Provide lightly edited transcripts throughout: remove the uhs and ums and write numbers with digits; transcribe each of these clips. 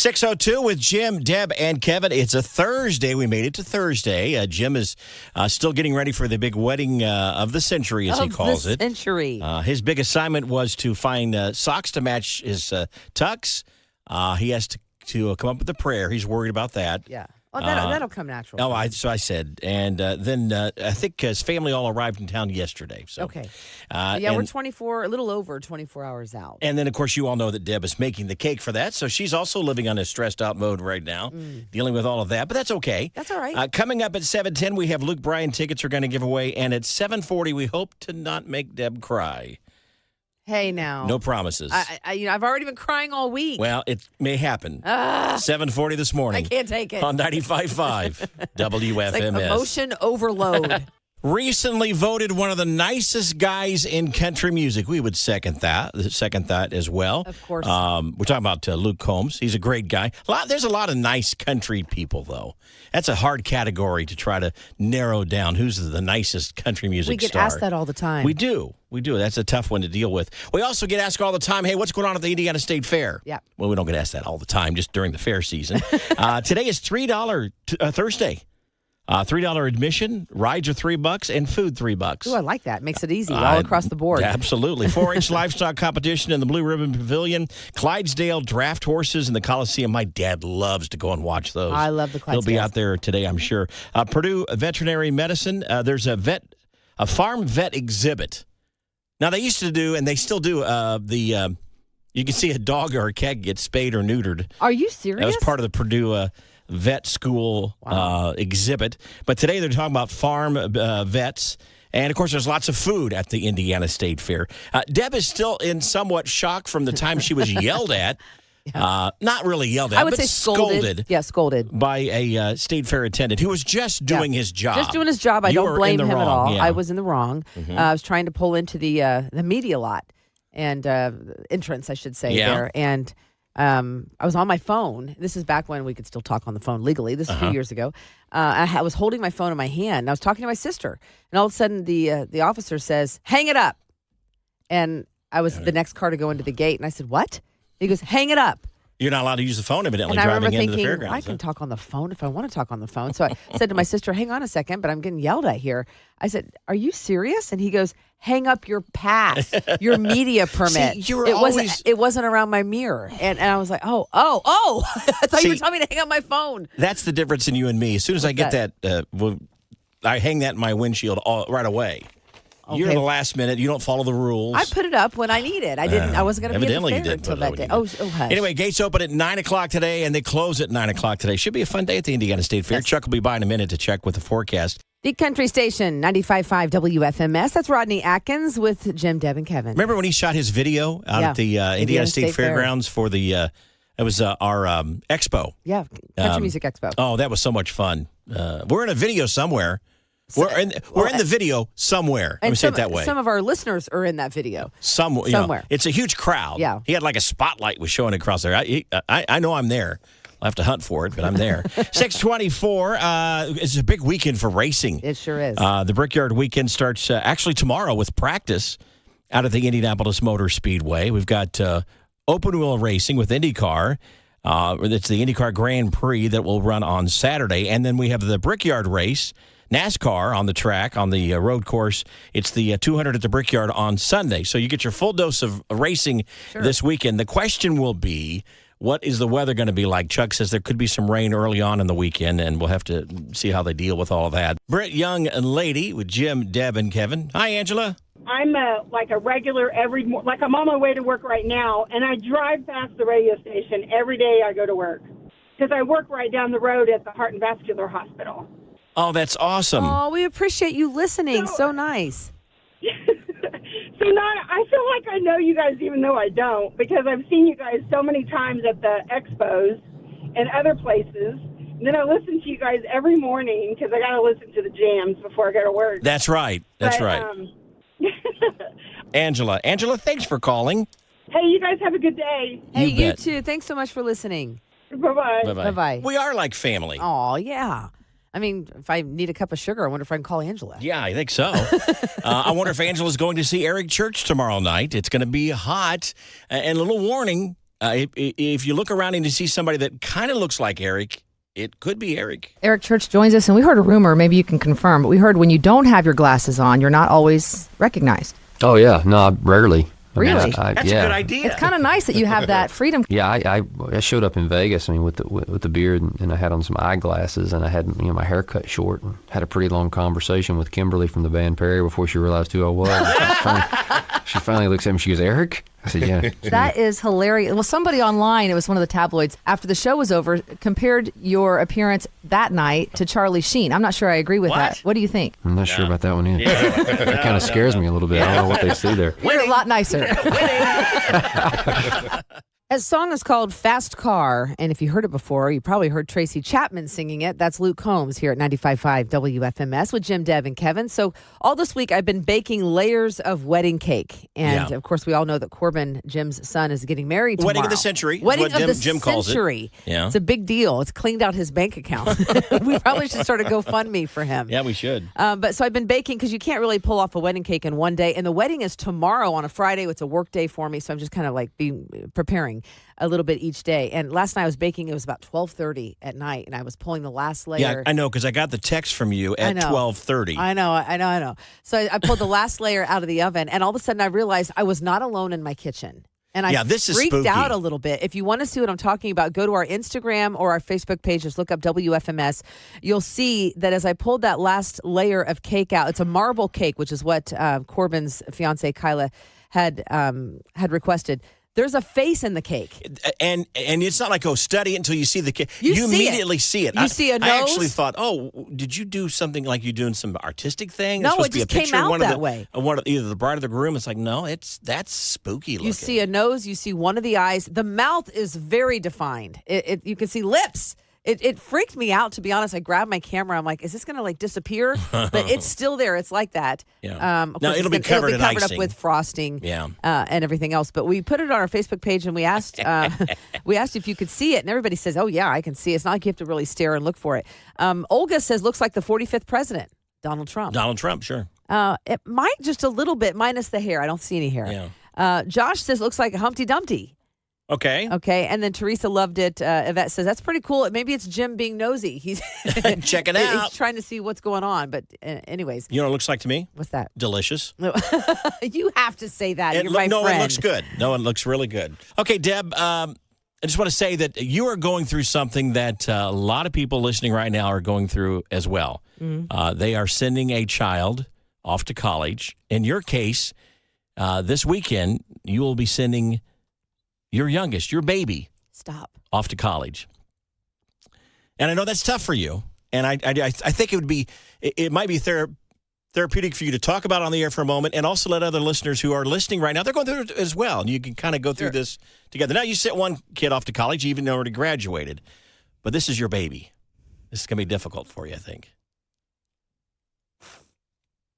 6:02 with Jim, Deb, and Kevin. It's a Thursday. We made it to Thursday. Jim is still getting ready for the big wedding of the century, as he calls it. Century. His big assignment was to find socks to match his tux. He has to come up with a prayer. He's worried about that. Yeah. Well, that'll come natural. So I said. And then I think his family all arrived in town yesterday. So, okay. We're a little over 24 hours out. And then, of course, you all know that Deb is making the cake for that. So she's also living on a stressed out mode right now, dealing with all of that. But that's okay. That's all right. Coming up at 7:10, we have Luke Bryan tickets we're going to give away. And at 7:40, we hope to not make Deb cry. Hey, now. No promises. I've already been crying all week. Well, it may happen. 7:40 this morning. I can't take it. On 95.5 WFMS. It's like emotion overload. Recently voted one of the nicest guys in country music. We would second that as well. Of course. We're talking about Luke Combs. He's a great guy. There's a lot of nice country people, though. That's a hard category to try to narrow down who's the nicest country music star. We get asked that all the time. We do. That's a tough one to deal with. We also get asked all the time, hey, what's going on at the Indiana State Fair? Yeah. Well, we don't get asked that all the time, just during the fair season. Today is $3 Thursday. $3 admission, rides are $3, and food $3. Oh, I like that. Makes it easy all across the board. Absolutely. 4-H livestock competition in the Blue Ribbon Pavilion, Clydesdale draft horses in the Coliseum. My dad loves to go and watch those. I love the Clydesdale. He'll be out there today, I'm sure. Purdue Veterinary Medicine. There's a farm vet exhibit. Now, they used to do, and they still do, you can see a dog or a cat get spayed or neutered. Are you serious? That was part of the Purdue vet school exhibit. But today they're talking about farm vets. And, of course, there's lots of food at the Indiana State Fair. Deb is still in somewhat shock from the time she was yelled at. Yeah. Not really yelled at, I would but say scolded. Yeah, scolded. By a state fair attendant who was just doing his job. Just doing his job. I don't blame him at all. Yeah. I was in the wrong. Mm-hmm. I was trying to pull into the media lot and entrance, I should say, there. And I was on my phone. This is back when we could still talk on the phone legally. This is a few years ago. I was holding my phone in my hand. And I was talking to my sister. And all of a sudden, the officer says, hang it up. And I was the next car to go into the gate. And I said, what? He goes, hang it up. You're not allowed to use the phone evidently and driving into thinking, the fairgrounds. I can talk on the phone if I want to talk on the phone. So I said to my sister, hang on a second, but I'm getting yelled at here. I said, are you serious? And he goes, hang up your pass, your media permit. See, it wasn't around my mirror. And I was like, oh. I thought you were telling me to hang up my phone. That's the difference in you and me. As soon as I get that, I hang that in my windshield right away. Okay. You're the last minute. You don't follow the rules. I put it up when I need it. I wasn't going to be at the fair until that day. Oh, hush. Anyway, gates open at 9 o'clock today, and they close at 9 o'clock today. Should be a fun day at the Indiana State Fair. Yes. Chuck will be by in a minute to check with the forecast. The country station, 95.5 WFMS. That's Rodney Atkins with Jim, Deb, and Kevin. Remember when he shot his video out at the Indiana State Fairgrounds for the, it was our expo. Yeah, Country Music Expo. Oh, that was so much fun. We're in a video somewhere. We're in the video somewhere. Let me say it that way. Some of our listeners are in that video. Somewhere. It's a huge crowd. Yeah. He had like a spotlight was showing across there. I know I'm there. I'll have to hunt for it, but I'm there. 6:24. It's a big weekend for racing. It sure is. The Brickyard weekend starts actually tomorrow with practice out at the Indianapolis Motor Speedway. We've got open wheel racing with IndyCar. It's the IndyCar Grand Prix that will run on Saturday. And then we have the Brickyard race. NASCAR on the track, on the road course. It's the 200 at the Brickyard on Sunday. So you get your full dose of racing this weekend. The question will be, what is the weather going to be like? Chuck says there could be some rain early on in the weekend, and we'll have to see how they deal with all of that. Britt Young and Lady with Jim, Deb, and Kevin. Hi, Angela. I'm like a regular like I'm on my way to work right now, and I drive past the radio station every day I go to work because I work right down the road at the Heart and Vascular Hospital. Oh, that's awesome. Oh, we appreciate you listening. So nice. So now I feel like I know you guys even though I don't because I've seen you guys so many times at the expos and other places. And then I listen to you guys every morning because I got to listen to the jams before I go to work. That's right. Right. Angela, thanks for calling. Hey, you guys have a good day. Hey, you too. Thanks so much for listening. Bye-bye. Bye-bye. Bye-bye. We are like family. Oh, yeah. I mean, if I need a cup of sugar, I wonder if I can call Angela. Yeah, I think so. I wonder if Angela's going to see Eric Church tomorrow night. It's going to be hot. And a little warning, if you look around and you see somebody that kind of looks like Eric, it could be Eric. Eric Church joins us, and we heard a rumor, maybe you can confirm, but we heard when you don't have your glasses on, you're not always recognized. Oh, yeah. No, rarely. Really? That's a good idea. It's kind of nice that you have that freedom. Yeah, I showed up in Vegas, with the beard, and I had on some eyeglasses, and I had my hair cut short, and had a pretty long conversation with Kimberly from the band Perry before she realized who I was. She finally looks at me, she goes, Eric? I said, yeah. That is hilarious. Well, somebody online, it was one of the tabloids, after the show was over, compared your appearance that night to Charlie Sheen. I'm not sure I agree with that. What do you think? I'm not sure about that one either. That kind of scares me a little bit. I don't know what they see there. You're a lot nicer. That song is called Fast Car, and if you heard it before, you probably heard Tracy Chapman singing it. That's Luke Combs here at 95.5 WFMS with Jim, Deb, and Kevin. So all this week, I've been baking layers of wedding cake. And, of course, we all know that Corbin, Jim's son, is getting married tomorrow. Wedding of the century. Wedding what of the Jim calls century. It. Yeah. It's a big deal. It's cleaned out his bank account. We probably should start a GoFundMe for him. Yeah, we should. But so I've been baking because you can't really pull off a wedding cake in one day. And the wedding is tomorrow on a Friday. It's a work day for me. So I'm just kind of like preparing a little bit each day. And last night I was baking. It was about 12:30 at night, and I was pulling the last layer. Yeah, I know, because I got the text from you at 12:30. I know. So I pulled the last layer out of the oven, and all of a sudden I realized I was not alone in my kitchen. And I this is freaked spooky. out a little bit. If you want to see what I'm talking about, go to our Instagram or our Facebook page. Just look up WFMS. You'll see that as I pulled that last layer of cake out, it's a marble cake, which is what Corbin's fiance Kyla had requested. There's a face in the cake. And it's not like, study it until you see the cake. You see immediately see it. You see a nose? I actually thought, did you do something like you're doing some artistic thing? No, it's it just came out that way. Either the bride or the groom. It's like, no, that's spooky looking. You see a nose. You see one of the eyes. The mouth is very defined. You can see lips. It freaked me out, to be honest. I grabbed my camera. I'm like, is this going to disappear? But it's still there. It's like that. Yeah. Of now, course, it'll be covered in up icing. with frosting. Yeah. And everything else. But we put it on our Facebook page, and we asked if you could see it, and everybody says, oh yeah, I can see it. It's not like you have to really stare and look for it. Olga says, looks like the 45th president, Donald Trump. Donald Trump, sure. It might just a little bit, minus the hair. I don't see any hair. Yeah. Josh says, looks like a Humpty Dumpty. Okay. And then Teresa loved it. Yvette says, that's pretty cool. Maybe it's Jim being nosy. He's Check it out. He's trying to see what's going on. But anyways. You know what it looks like to me? What's that? Delicious. You have to say that. You're my friend. friend. It looks good. No, it looks really good. Okay, Deb, I just want to say that you are going through something that a lot of people listening right now are going through as well. Mm-hmm. They are sending a child off to college. In your case, this weekend, you will be sending your youngest, your baby, off to college. And I know that's tough for you. And I think it might be therapeutic for you to talk about on the air for a moment, and also let other listeners who are listening right now, they're going through it as well. And you can kind of go through this together. Now, you sent one kid off to college, even though already graduated. But this is your baby. This is going to be difficult for you, I think.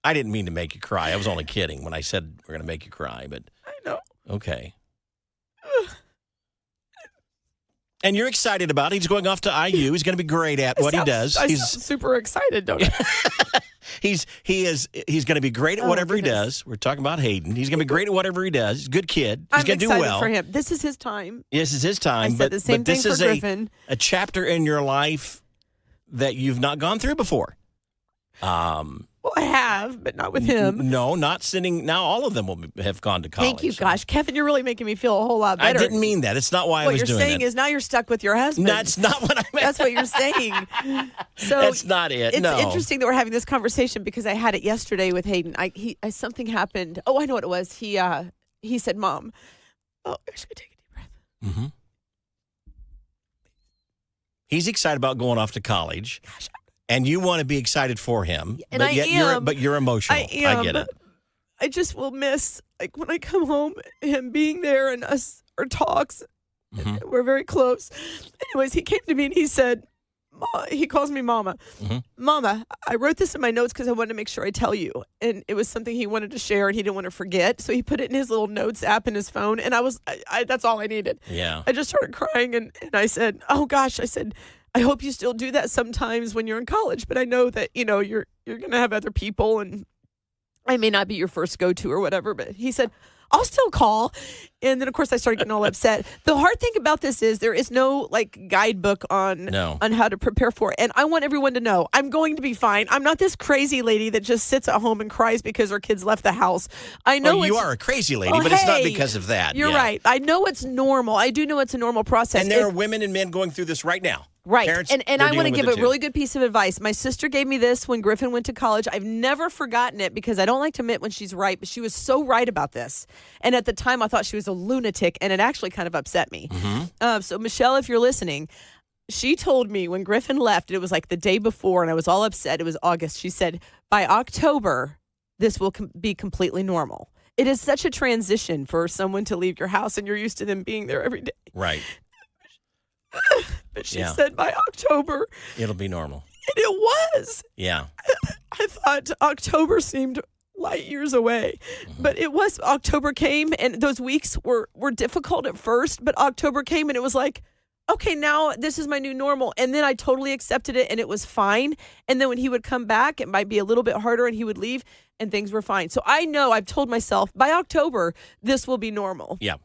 I didn't mean to make you cry. I was only kidding when I said we're going to make you cry. But I know. Okay. And you're excited about it. He's going off to IU. He's going to be great at what he does. He's super excited, don't I? He's going to be great at whatever he does. We're talking about Hayden. He's going to be great at whatever he does. He's a good kid. He's going to do well. For him. This is his time. This is his time. I said the same thing this for is Griffin. a chapter in your life that you've not gone through before. Well, I have, but not with him. No, not sitting. Now all of them will have gone to college. Thank you, gosh. Kevin, you're really making me feel a whole lot better. I didn't mean that. It's not why I was doing it. What you're saying is now you're stuck with your husband. That's not what I meant. That's what you're saying. So that's not it. It's interesting that we're having this conversation because I had it yesterday with Hayden. Something happened. Oh, I know what it was. He said, "Mom, I should take a deep breath." Mm-hmm. He's excited about going off to college. Gosh. And you want to be excited for him, and but you're emotional. I am. I get it. I just will miss, like, when I come home, him being there and our talks. Mm-hmm. We're very close. Anyways, he came to me and he said, he calls me Mama. Mm-hmm. Mama, I wrote this in my notes because I wanted to make sure I tell you. And it was something he wanted to share and he didn't want to forget. So he put it in his little notes app in his phone. And that's all I needed. Yeah. I just started crying and I said, oh gosh, I hope you still do that sometimes when you're in college, but I know that, you're going to have other people and I may not be your first go-to or whatever. But he said, I'll still call. And then, of course, I started getting all upset. The hard thing about this is there is no guidebook on how to prepare for it. And I want everyone to know I'm going to be fine. I'm not this crazy lady that just sits at home and cries because her kids left the house. I know you are a crazy lady, but it's not because of that. You're right. I know it's normal. I do know it's a normal process. And there are women and men going through this right now. Right. Parents, and I want to give a really good piece of advice. My sister gave me this when Griffin went to college. I've never forgotten it because I don't like to admit when she's right, but she was so right about this. And at the time, I thought she was a lunatic, and it actually kind of upset me. So, Michelle, if you're listening, she told me when Griffin left, it was like the day before, and I was all upset. It was August. She said, by October, this will be completely normal. It is such a transition for someone to leave your house, and you're used to them being there every day. Right. But she said by October, it'll be normal. And it was. Yeah. I thought October seemed light years away. But it was. October came, and those weeks were difficult at first, but October came, and it was like, okay, now this is my new normal. And then I totally accepted it, and it was fine. And then when he would come back, it might be a little bit harder, and he would leave, and things were fine. So I know I've told myself, by October, this will be normal. Yeah.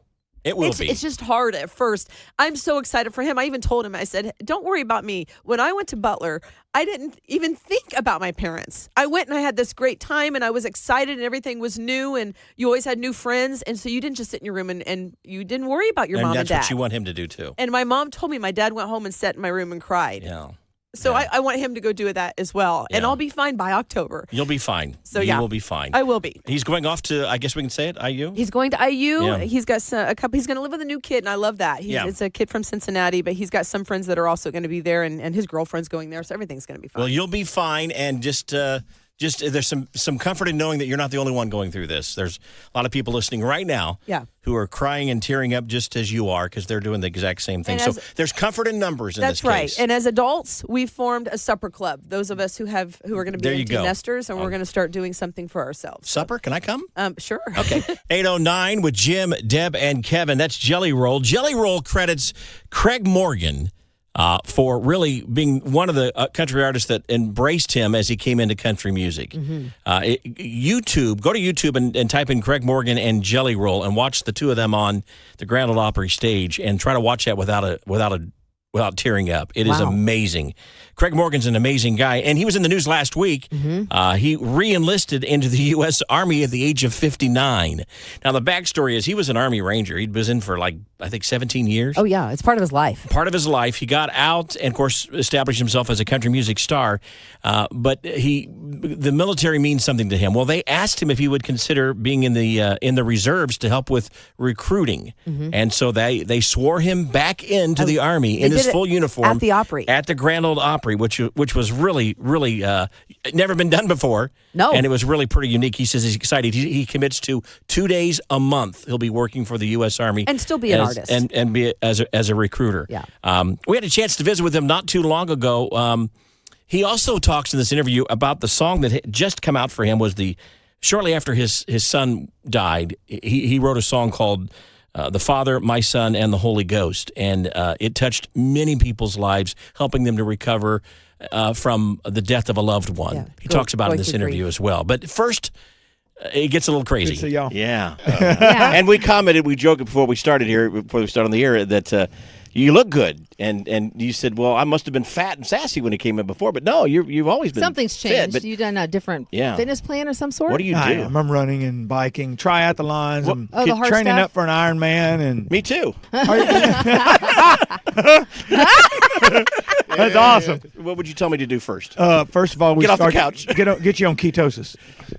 It will be. It's just hard at first. I'm so excited for him. I even told him, I said, don't worry about me. When I went to Butler, I didn't even think about my parents. I went and I had this great time, and I was excited, and everything was new, and you always had new friends. And so you didn't just sit in your room and you didn't worry about your mom and dad. And that's what you want him to do, too. And my mom told me my dad went home and sat in my room and cried. Yeah. So I want him to go do that as well. And I'll be fine by October. You'll be fine. So you will be fine. I will be. He's going off to, I guess we can say it, IU? He's going to IU. Yeah. He's got a couple. He's going to live with a new kid, and I love that. It's a kid from Cincinnati, but he's got some friends that are also going to be there, and his girlfriend's going there, so everything's going to be fine. Well, you'll be fine, and just there's some comfort in knowing that you're not the only one going through this. There's a lot of people listening right now who are crying and tearing up just as you are because they're doing the exact same thing. So there's comfort in numbers in this case. That's right. And as adults, we've formed a supper club. Those of us who are going to be empty nesters, and we're going to start doing something for ourselves. Supper? Can I come? Sure. Okay. 809 with Jim, Deb, and Kevin. That's Jelly Roll. Jelly Roll credits Craig Morgan for really being one of the country artists that embraced him as he came into country music. Go to YouTube and type in Craig Morgan and Jelly Roll and watch the two of them on the Grand Ole Opry stage and try to watch that without tearing up. It is amazing. Craig Morgan's an amazing guy, and he was in the news last week. He re-enlisted into the U.S. Army at the age of 59. Now, the backstory is he was an Army Ranger. He was in for, I think 17 years. Oh, yeah. It's part of his life. Part of his life. He got out and, of course, established himself as a country music star. But the military means something to him. Well, they asked him if he would consider being in the reserves to help with recruiting. And so they swore him back into the Army in his full uniform. At the Opry. At the Grand Ole Opry, which was really, really never been done before. No. And it was really pretty unique. He says he's excited. He commits to 2 days a month. He'll be working for the U.S. Army. And still be an artist. And be as a recruiter. Yeah. We had a chance to visit with him not too long ago. He also talks in this interview about the song that had just come out for him was shortly after his son died. He wrote a song called The Father, My Son, and the Holy Ghost. And it touched many people's lives, helping them to recover from the death of a loved one. Yeah, he talks about it in this interview as well. But first, it gets a little crazy. Good to see y'all. Yeah. And we joked before we started on the air, that you look good. And you said, well, I must have been fat and sassy when he came in before. But no, you've always been Something's fit, changed. but You've done a different fitness plan of some sort? what do you do? I'm running and biking, triathlons. I'm the hard training stuff? up for an Ironman. And Me too. That's awesome. What would you tell me to do first? First of all, Get off the couch. Get you on ketosis.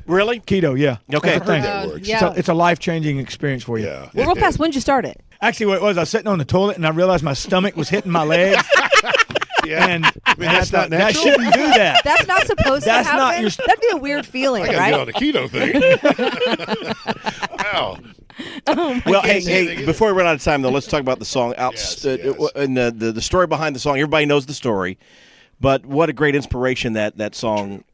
Really? Keto, yeah. Okay. That's the thing. that works. It's a life-changing experience for you. Yeah. Well, real fast, when did you start it? Actually, what it was, I was sitting on the toilet, and I realized my stomach was hitting my legs. Yeah. And that's I thought, not that natural? shouldn't do that. That's not supposed That's to not happen. your- That'd be a weird feeling, I gotta right? get on the keto thing. Wow. Well, hey, before we run out of time, though, let's talk about the song. Yes. And the story behind the song. Everybody knows the story. But what a great inspiration that song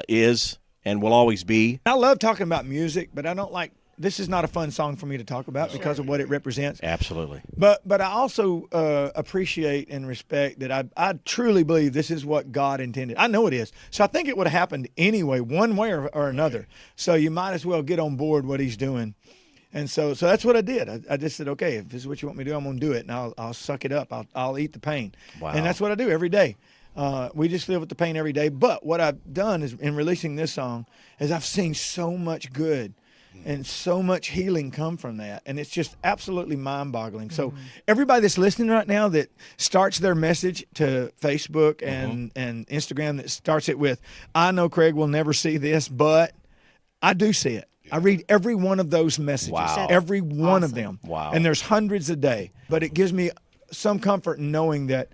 is and will always be. I love talking about music, but I don't like. This is not a fun song for me to talk about because of what it represents. Absolutely. But I also appreciate and respect that I truly believe this is what God intended. I know it is. So I think it would have happened anyway, one way or another. So you might as well get on board what he's doing. And so that's what I did. I just said, okay, if this is what you want me to do, I'm going to do it, and I'll suck it up. I'll eat the pain. Wow. And that's what I do every day. We just live with the pain every day. But what I've done is, in releasing this song, is I've seen so much good and so much healing come from that. And it's just absolutely mind-boggling. So everybody that's listening right now that starts their message to Facebook and Instagram, that starts it with, I know Craig will never see this, but I do see it. I read every one of those messages, Wow. every one of them. Wow. And there's hundreds a day. But it gives me some comfort in knowing that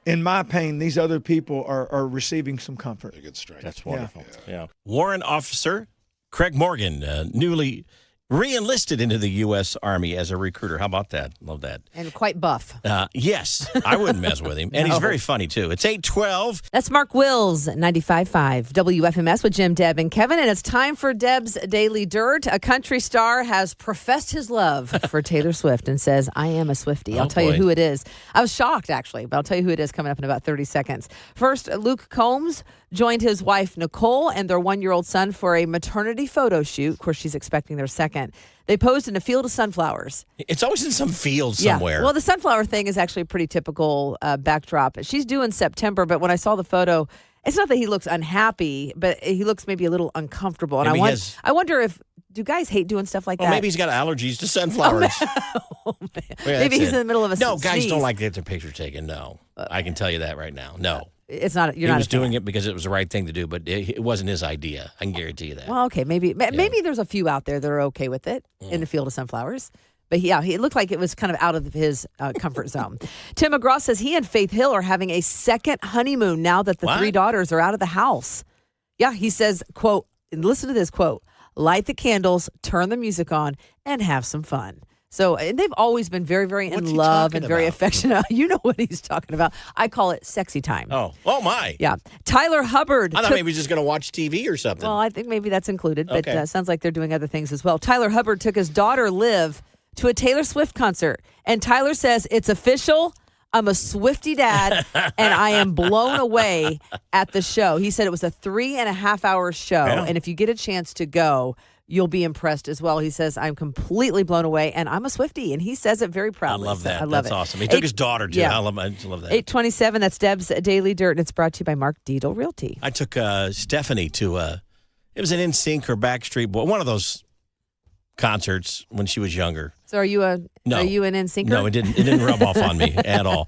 in my pain, these other people are receiving some comfort. A good strength. That's wonderful. Yeah. Warrant Officer Craig Morgan, newly re-enlisted into the U.S. Army as a recruiter. How about that? Love that. And quite buff. Yes, I wouldn't mess with him. And he's very funny, too. It's 8:12. That's Mark Wills, 95.5 WFMS with Jim, Deb, and Kevin. And it's time for Deb's Daily Dirt. A country star has professed his love for Taylor Swift and says, I am a Swiftie. I'll tell you who it is. I was shocked, actually, but I'll tell you who it is coming up in about 30 seconds. First, Luke Combs joined his wife, Nicole, and their 1-year-old son for a maternity photo shoot. Of course, she's expecting their second. They posed in a field of sunflowers. It's always in some field somewhere. Yeah. Well, the sunflower thing is actually a pretty typical backdrop. She's due in September, but when I saw the photo, it's not that he looks unhappy, but he looks maybe a little uncomfortable. And I wonder if, do guys hate doing stuff like that? Maybe he's got allergies to sunflowers. Oh, man. Maybe he's in the middle of a No, guys sneeze. don't like to get their picture taken. No. I can tell you that right now. No. It's not. You're he not. was doing it because it was the right thing to do, but it wasn't his idea. I can guarantee you that. Well, okay, maybe there's a few out there that are okay with it in the field of sunflowers. But it looked like it was kind of out of his comfort zone. Tim McGraw says he and Faith Hill are having a second honeymoon now that the 3 daughters are out of the house. Yeah, he says, quote, and listen to this, quote, light the candles, turn the music on, and have some fun. So, and they've always been very, very in love and very affectionate. You know what he's talking about. I call it sexy time. Oh my. Yeah. Tyler Hubbard. I thought maybe he was just going to watch TV or something. Well, I think maybe that's included, but Okay. sounds like they're doing other things as well. Tyler Hubbard took his daughter, Liv, to a Taylor Swift concert. And Tyler says, it's official. I'm a Swiftie dad, and I am blown away at the show. He said it was a 3.5-hour show. Yeah. And if you get a chance to go, you'll be impressed as well. He says, I'm completely blown away, and I'm a Swiftie. And he says it very I proudly. love So that. I love That's it. awesome. He took his daughter, too. Yeah. I love that. 8:27, that's Deb's Daily Dirt, and it's brought to you by Mark Dietel Realty. I took Stephanie to, it was an NSYNC or Backstreet Boy, one of those concerts when she was younger. So are you an NSYNC? No, it didn't rub off on me at all.